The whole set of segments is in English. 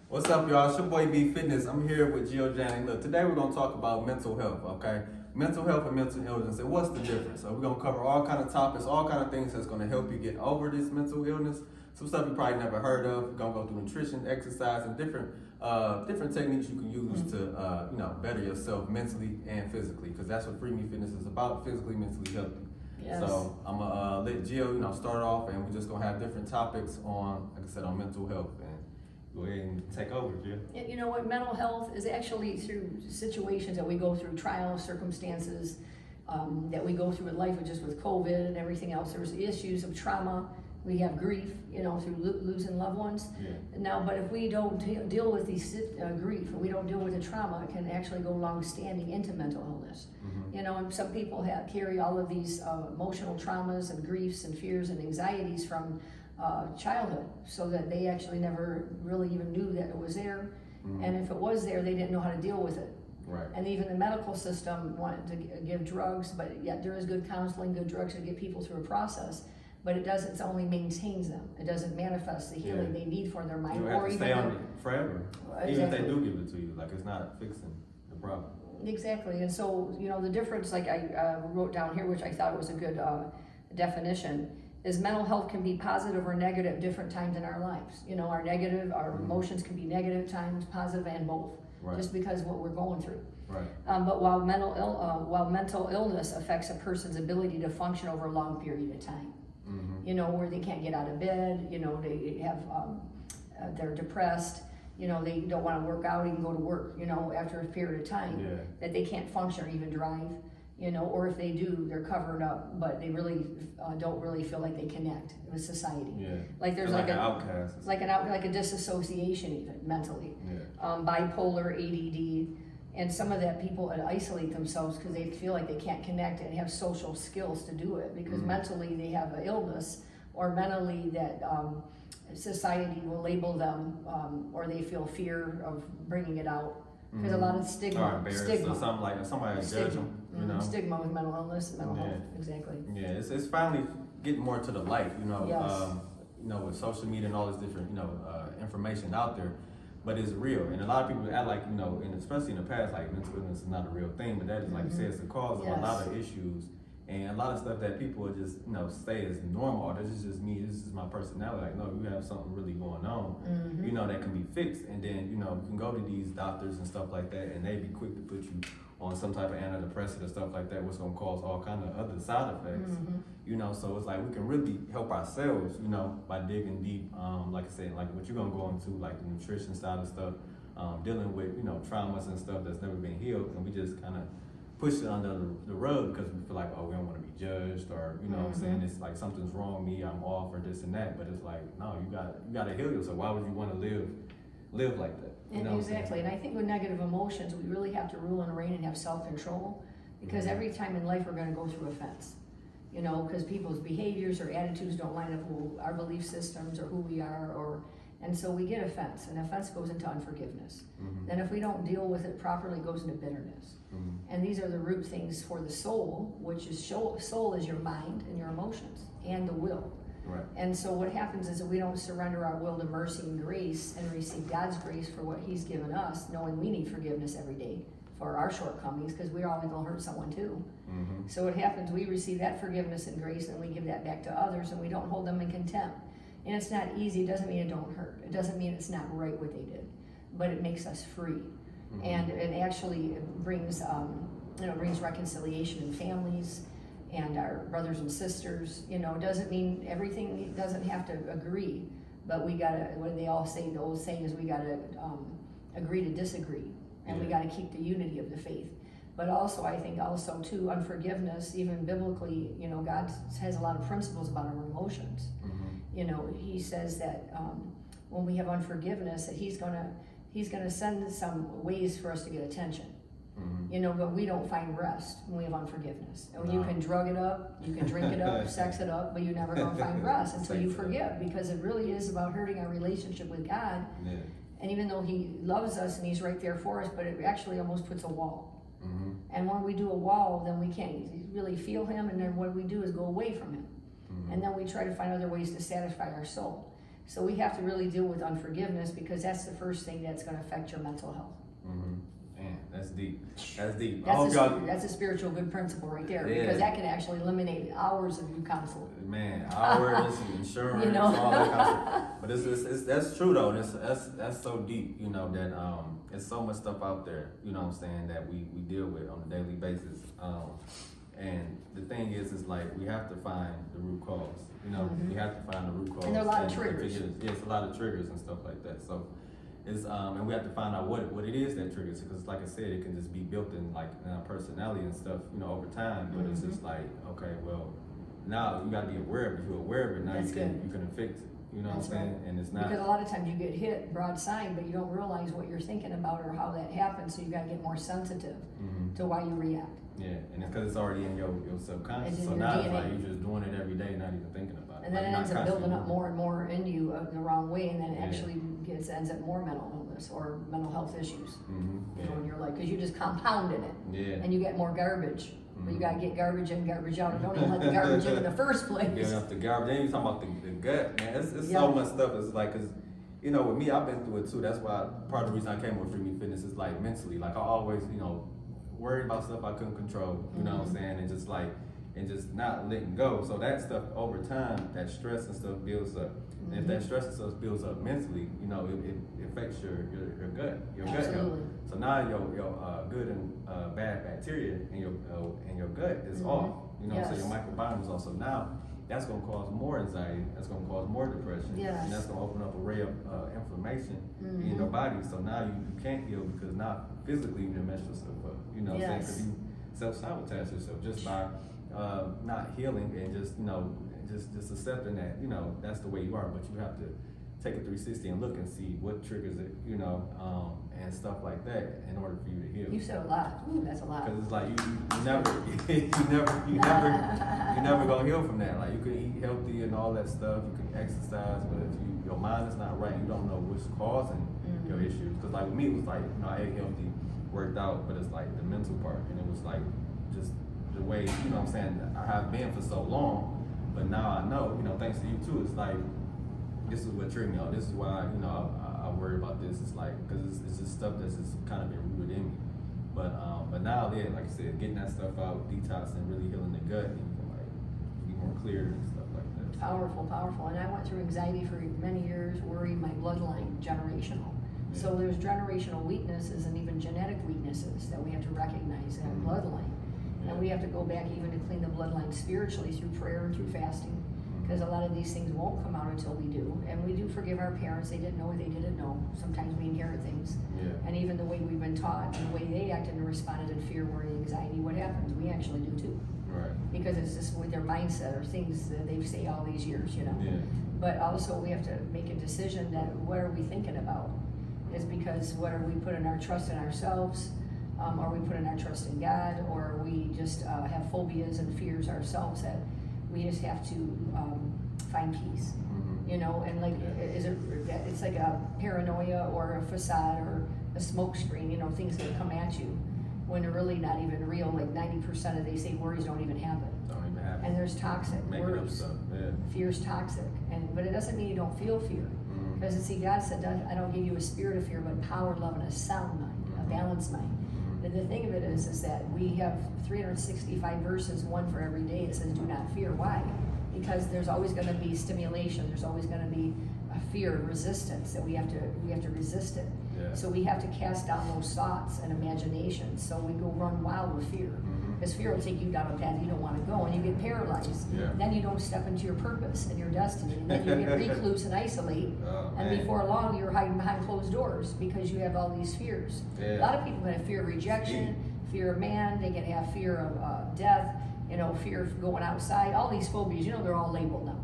What's up, y'all? It's your boy B Fitness. I'm here with Gio Janney. Look, today we're gonna talk about mental health, okay? Mental health and mental illness, and what's the difference? So we're gonna cover all kind of topics, all kind of things that's gonna help you get over this mental illness. Some stuff you probably never heard of. We're gonna go through nutrition, exercise, and different techniques you can use to better yourself mentally and physically, because that's what Free Me Fitness is about: physically, mentally healthy. Yes. So I'm gonna let Gio, start off, and we're just gonna have different topics on, like I said, on mental health. Go ahead and take over, Jill. You know what, mental health is actually through situations that we go through, trials, circumstances that we go through in life, just with COVID and everything else. There's issues of trauma. We have grief, through losing loved ones. Yeah. Now, but if we don't deal with these grief, and we don't deal with the trauma, it can actually go long-standing into mental illness. Mm-hmm. And some people carry all of these emotional traumas and griefs and fears and anxieties from childhood, so that they actually never really even knew that it was there. Mm-hmm. And if it was there, they didn't know how to deal with it. Right. And even the medical system wanted to give drugs, but yet there is good counseling, good drugs to get people through a process, but it only maintains them. It doesn't manifest the healing they need for their mind. You have to stay on it forever, Exactly. even if they do give it to you. Like, it's not fixing the problem. Exactly. And so, the difference, like I wrote down here, which I thought was a good definition, is mental health can be positive or negative at different times in our lives. Our emotions can be negative times, positive, and both. Right. Just because of what we're going through. Right. But while mental illness affects a person's ability to function over a long period of time, where they can't get out of bed, they have, they're depressed, they don't want to work out, even go to work, after a period of time, that they can't function or even drive, or if they do, they're covered up, but they really don't really feel like they connect with society. Yeah. Like there's like an outcast. like a disassociation even mentally. Yeah. Bipolar, ADD, and some of that people isolate themselves because they feel like they can't connect and have social skills to do it, because mentally they have an illness, or mentally that society will label them, or they feel fear of bringing it out. There's a lot of stigma. So somebody judge them. Stigma with mental illness and mental health. Exactly. Yeah, it's finally getting more to the light. Yes. With social media and all this different information out there, but it's real. And a lot of people act like and especially in the past, like mental illness is not a real thing, but that is, like you said, it's the cause of a lot of issues. And a lot of stuff that people would just, say is normal, or this is just me, this is my personality. Like, no, you have something really going on, that can be fixed. And then, you can go to these doctors and stuff like that, and they be quick to put you on some type of antidepressant or stuff like that, what's gonna cause all kind of other side effects. So it's like we can really help ourselves, by digging deep. Like I said, like what you're gonna go into, like the nutrition side of stuff, dealing with, traumas and stuff that's never been healed, and we just kind of push it under the rug because we feel like, oh, we don't want to be judged, or what I'm saying, it's like something's wrong with me, I'm off, or this and that. But it's like, no, you got to heal yourself. Why would you want to live like that? Exactly. And I think with negative emotions, we really have to rule and reign and have self-control, because every time in life we're going to go through offense, because people's behaviors or attitudes don't line up with our belief systems or who we are, and so we get offense, and offense goes into unforgiveness. Then if we don't deal with it properly, it goes into bitterness. And these are the root things for the soul, which is soul is your mind and your emotions and the will. Right. And so what happens is that we don't surrender our will to mercy and grace and receive God's grace for what He's given us, knowing we need forgiveness every day for our shortcomings, because we're all going to hurt someone too. So what happens, we receive that forgiveness and grace, and we give that back to others, and we don't hold them in contempt. And it's not easy. It doesn't mean it don't hurt. It doesn't mean it's not right what they did, but it makes us free. And it actually brings, brings reconciliation in families and our brothers and sisters. It doesn't mean everything doesn't have to agree, but we gotta, what they all say, the old saying is we gotta agree to disagree, and we gotta keep the unity of the faith. But also, I think also too, unforgiveness, even biblically, God has a lot of principles about our emotions. He says that when we have unforgiveness, that He's gonna send some ways for us to get attention. But we don't find rest when we have unforgiveness. And you can drug it up, you can drink it up, sex it up, but you're never gonna find rest until you forgive, because it really is about hurting our relationship with God. And even though He loves us and He's right there for us, but it actually almost puts a wall. And when we do a wall, then we can't really feel Him, and then what we do is go away from Him. And then we try to find other ways to satisfy our soul. So we have to really deal with unforgiveness because that's the first thing that's gonna affect your mental health. Man, that's deep. That's deep. That's a spiritual good principle right there, Yeah. because that can actually eliminate hours of you counsel. Man, hours, insurance, You know? all that kind of stuff. But it's that's true though. And that's so deep, you know, that it's so much stuff out there, you know what I'm saying, that we deal with on a daily basis. And the thing is like we have to find the root cause. You know, we have to find the root cause. And there are a lot of triggers. Yes, a lot of triggers and stuff like that. So it's and we have to find out what it is that triggers it, because like I said, it can just be built in like in our personality and stuff, you know, over time. But it's just like, okay, well, now you got to be aware of it. If you're aware of it, now That's you can fix it. You know That's what I'm saying? right. And it's not Because a lot of times you get hit broadside, but you don't realize what you're thinking about or how that happens, so you gotta get more sensitive to why you react. Yeah, and it's because it's already in your subconscious. It's in So your now it's DNA. like you're just doing it every day, not even thinking about it. And then Like, it you're ends not up building up constantly more and more in you the wrong way, and then it Yeah. actually ends up more mental illness or mental health issues. Mm-hmm. You know, in your life, because you just compounded it, Yeah. and you get more garbage. But you gotta get garbage in, garbage out, and don't even let the garbage in the first place. Giving up the garbage. Then you talking about the gut, man. It's Yeah. so much stuff. It's like, cause you know, with me, I've been through it too. That's why part of the reason I came with Free Me Fitness is like mentally. Like I always, you know, worried about stuff I couldn't control. You know what I'm saying? And just not letting go. So that stuff over time, that stress and stuff builds up. And if that stress and stuff builds up mentally, you know, it affects your gut, your gut health. Absolutely. So now your good and bad bacteria in your gut is off. You know, so Yes. your microbiome is also now. That's going to cause more anxiety. That's going to cause more depression. Yes. And that's going to open up a array of inflammation in your body. So now you can't heal because now physically you done messed yourself up. You know what I'm saying? Yes. Because you self-sabotage yourself just by not healing and just, you know, just accepting that, you know, that's the way you are. But you have to take a 360 and look and see what triggers it, you know, and stuff like that in order for you to heal. You said a lot. Ooh, that's a lot. Because it's like you never gonna heal from that. Like you can eat healthy and all that stuff, you can exercise, but if your mind is not right, you don't know what's causing your issues. Because like with me, it was like, you know, I ate healthy, worked out, but it's like the mental part, and it was like just the way, you know what I'm saying, I have been for so long, but now I know, you know, thanks to you too, it's like, this is what triggered me out. This is why, you know, I worry about this. It's like, because it's just stuff that's just kind of been rooted in me. But now, yeah, like I said, getting that stuff out, detoxing, really healing the gut, and you can like be more clear and stuff like that. Powerful, powerful. And I went through anxiety for many years, worry, my bloodline, generational. So there's generational weaknesses and even genetic weaknesses that we have to recognize in our bloodline. And we have to go back even to clean the bloodline spiritually through prayer and through fasting. Because a lot of these things won't come out until we do. And we do forgive our parents. They didn't know what they didn't know. Sometimes we inherit things. Yeah. And even the way we've been taught and the way they acted and responded in fear, worry, anxiety, what happens? We actually do too. Right. Because it's just with their mindset or things that they've said all these years, you know. Yeah. But also we have to make a decision that what are we thinking about? Is because what are we putting our trust in ourselves? Are we putting our trust in God? Or are we just have phobias and fears ourselves that we just have to find peace, you know, and like, it's like a paranoia or a facade or a smoke screen, you know, things that come at you when they're really not even real. Like 90% of they say worries don't even happen. Don't even happen. And there's toxic Making up worries. stuff. Yeah. Fear's toxic, but it doesn't mean you don't feel fear. Because see, God said, I don't give you a spirit of fear, but power, love, and a sound mind, a balanced mind. And the thing of it is that we have 365 verses, one for every day. It says, do not fear. Why? Because there's always going to be stimulation. There's always going to be a fear, resistance that we have to resist it. Yeah. So we have to cast down those thoughts and imaginations. So we go run wild with fear. Because fear will take you down a path you don't want to go, and you get paralyzed. Yeah. Then you don't step into your purpose and your destiny. And then you get recluse and isolate. Oh, And man. before long, you're hiding behind closed doors because you have all these fears. Yeah. A lot of people have fear of rejection, fear of man. They can have fear of death, you know, fear of going outside. All these phobias, you know, they're all labeled now.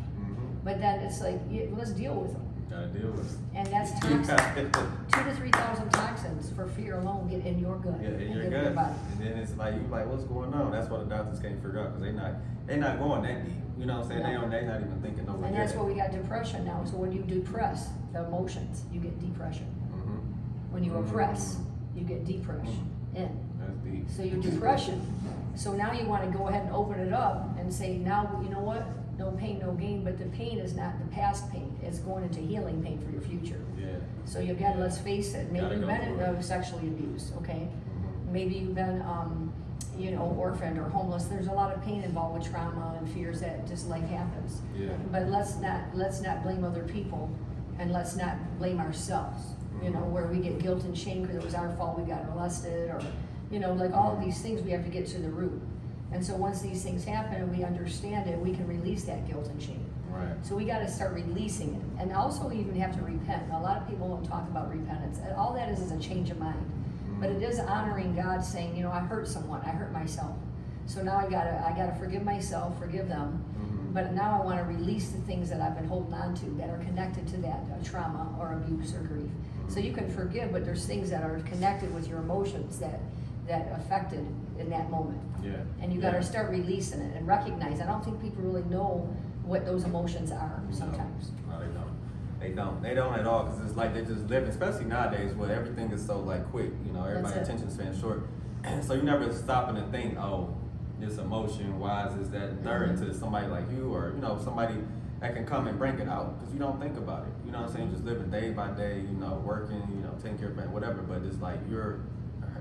But then it's like, let's deal with them. Gotta deal with it. And that's toxin. 2,000 to 3,000 toxins for fear alone get in your gut. Yeah, in and your get in gut. body. And then it's like, you like, what's going on? That's what the doctors can't figure out, because they not going that deep. You know what I'm saying? No. They not even thinking nowhere And near that's that. why we got depression now. So when you depress the emotions, you get depression. When you oppress, you get depression. That's deep. So your depression. So now you want to go ahead and open it up and say, now, you know what? no pain, no gain, but the pain is not the past pain, it's going into healing pain for your future. Yeah. So you again, let's face it, maybe Gotta you've go been through it. sexually abused, okay? Mm-hmm. Maybe you've been, you know, orphaned or homeless. There's a lot of pain involved with trauma and fears that just life happens. Yeah. But let's not blame other people, and let's not blame ourselves. You know, where we get guilt and shame because it was our fault we got molested, or, you know, like all of these things we have to get to the root. And so once these things happen and we understand it, we can release that guilt and shame. Right. So we got to start releasing it, and also even have to repent. Now, a lot of people don't talk about repentance. And all that is a change of mind, but it is honoring God, saying, you know, I hurt someone, I hurt myself. So now I gotta forgive myself, forgive them. But now I want to release the things that I've been holding on to that are connected to that trauma or abuse or grief. So you can forgive, but there's things that are connected with your emotions that affected in that moment. Yeah. And you got to start releasing it and recognize. I don't think people really know what those emotions are sometimes. No, they don't. They don't. They don't at all, because it's like they just live, especially nowadays where everything is so like quick. You know, everybody's attention span short. So you never stopping to think, oh, this emotion, why is this, that, and third, until somebody like you, or, you know, somebody that can come and bring it out, because you don't think about it. You know what I'm saying? Just living day by day, you know, working, you know, taking care of family, whatever. But it's like you're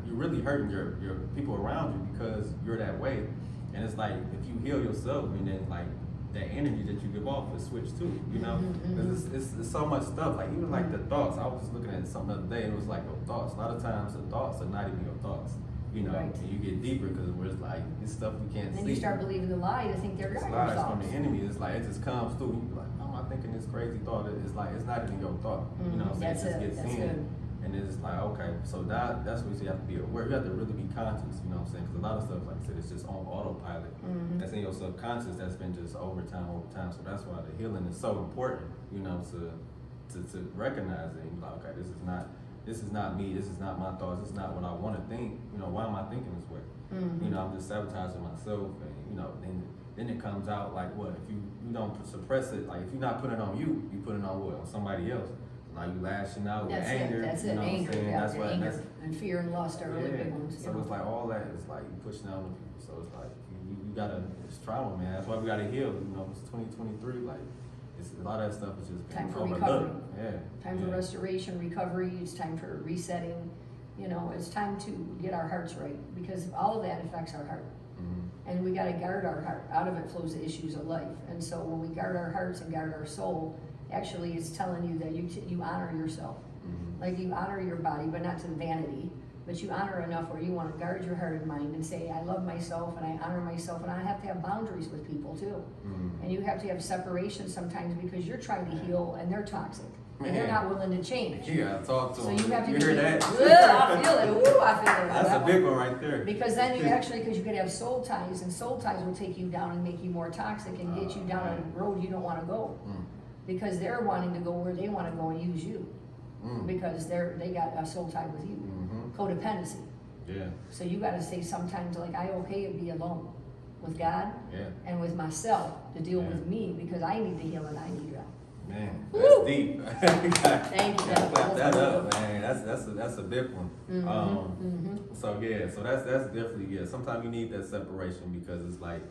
really hurting your people around you because you're that way. And it's like if you heal yourself, and then like that energy that you give off is switched too. You know, because it's so much stuff. Like even like the thoughts. I was just looking at something the other day, and it was like your thoughts. A lot of times the thoughts are not even your thoughts. You know, Right. and you get deeper because it's like it's stuff you can't And then see. you start believing the lie to think they're It's your lies from thoughts. the enemy. It's like it just comes through. You be like, oh, I'm thinking this crazy thought. It's like it's not even your thought. You know what I'm saying? That's It just it. gets That's in. good. And it's like, okay, so that's what you have to be aware. You have to really be conscious, you know what I'm saying? Because a lot of stuff, like I said, it's just on autopilot. That's in your subconscious. That's been just over time. So that's why the healing is so important, you know, to recognize it. And be like, okay, this is not me. This is not my thoughts. This is not what I want to think. You know, why am I thinking this way? You know, I'm just sabotaging myself, and you know, then it comes out like what if you don't suppress it? Like if you're not putting it on you, you put it on what? On somebody else. Now you lashing out with anger. That's you it. know Anger. what I'm saying? Yeah, That's what. anger and fear and lust are really big ones. So it's like all that is like you pushing down on people. So it's like you gotta, it's trauma, man. That's why we gotta heal. You know, it's 2023. Like it's a lot of that stuff is just Time for overlooked. recovery. Yeah. Time for restoration, recovery. It's time for resetting. You know, it's time to get our hearts right, because all of that affects our heart. And we got to guard our heart. Out of it flows the issues of life. And so when we guard our hearts and guard our soul, actually it's telling you that you honor yourself. Like you honor your body, but not to vanity. But you honor enough where you want to guard your heart and mind and say, I love myself and I honor myself, and I have to have boundaries with people too. And you have to have separation sometimes because you're trying to heal and they're toxic. And they're not willing to change. You gotta talk to So them. you have to hear that? I feel it. Ooh, I feel it. That's a big one right there. Because then you because you could have soul ties, and soul ties will take you down and make you more toxic and get you down a road you don't want to go. Because they're wanting to go where they want to go and use you. Because they got a soul tie with you. Codependency. Yeah. So you got to say sometimes, like, I okay to be alone with God Yeah. and with myself to deal with me, because I need to heal and I need God. Man, Woo! that's deep. Thank you. Clap that up, man. That's a big one. So yeah, so that's definitely sometimes you need that separation, because it's like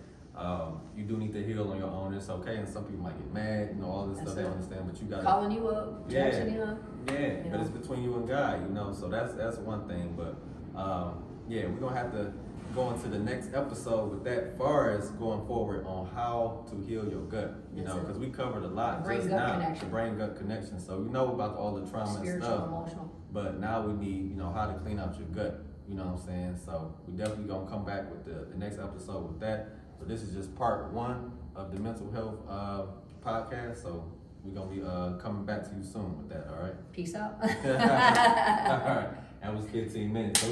you do need to heal on your own. It's okay, and some people might get mad, you know, all this stuff. They don't understand, but you gotta Calling you up, texting you up. Yeah, but it's between you and God, you know. So that's one thing. But we're gonna have to go into the next episode with that, far as going forward on how to heal your gut, you know, because we covered a lot just now. The brain-gut connection. So you know about all the trauma and Spiritual, stuff, emotional. but now we need, you know, how to clean out your gut. You know what I'm saying? So we definitely gonna come back with the next episode with that. So this is just part 1 of the mental health podcast. So we're gonna be coming back to you soon with that. All right. Peace out. All right. That was 15 minutes. So